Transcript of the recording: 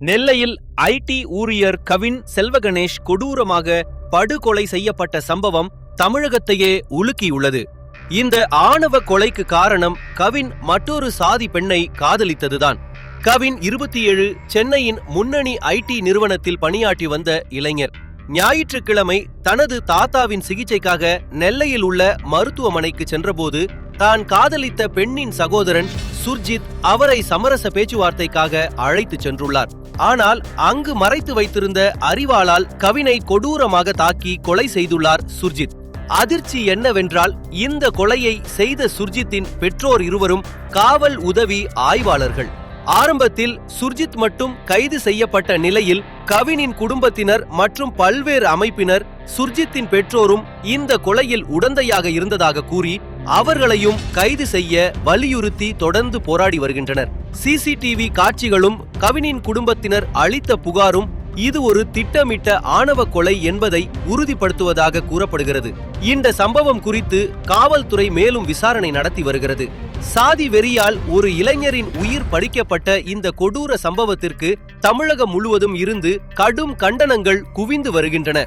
நெல்லையில் ஐடி ஊழியர் கவின் செல்வகணேஷ் கொடூரமாக படுகொலை செய்யப்பட்ட சம்பவம் தமிழகத்தையே உலுக்கியுள்ளது. இந்த ஆணவ கொலைக்கு காரணம் கவின் மற்றொரு சாதி பெண்ணை காதலித்ததுதான். கவின் 27, சென்னையின் முன்னணி ஐடி நிறுவனத்தில் பணியாற்றி வந்த இளைஞர். ஞாயிற்றுக்கிழமை தனது தாத்தாவின் சிகிச்சைக்காக நெல்லையில் உள்ள மருத்துவமனைக்கு சென்றபோது தான் காதலித்த பெண்ணின் சகோதரன் சுர்ஜித் அவரை சமரச பேச்சுவார்த்தைக்காக அழைத்து சென்றுள்ளார். ஆனால் அங்கு மறைத்து வைத்திருந்த அரிவாளால் கவினை கொடூரமாக தாக்கி கொலை செய்துள்ளார் சுர்ஜித். அதிர்ச்சி என்னவென்றால், இந்த கொலையை செய்த சுர்ஜித்தின் பெற்றோர் இருவரும் காவல் உதவி ஆய்வாளர்கள். ஆரம்பத்தில் சுர்ஜித் மட்டும் கைது செய்யப்பட்ட நிலையில் கவினின் குடும்பத்தினர் மற்றும் பல்வேறு அமைப்பினர் சுர்ஜித்தின் பெற்றோரும் இந்த கொலையில் உடந்தையாக இருந்ததாக கூறி அவர்களையும் கைது செய்ய வலியுறுத்தி தொடர்ந்து போராடி வருகின்றனர். சிசிடிவி காட்சிகளும் கவினின் குடும்பத்தினர் அளித்த புகாரும் இது ஒரு திட்டமிட்ட ஆணவ கொலை என்பதை உறுதிப்படுத்துவதாக கூறப்படுகிறது. இந்த சம்பவம் குறித்து காவல்துறை மேலும் விசாரணை நடத்தி வருகிறது. சாதி வெறியால் ஒரு இளைஞரின் உயிர் பறிக்கப்பட்ட இந்த கொடூர சம்பவத்திற்கு தமிழகம் முழுவதும் இருந்து கடும் கண்டனங்கள் குவிந்து வருகின்றன.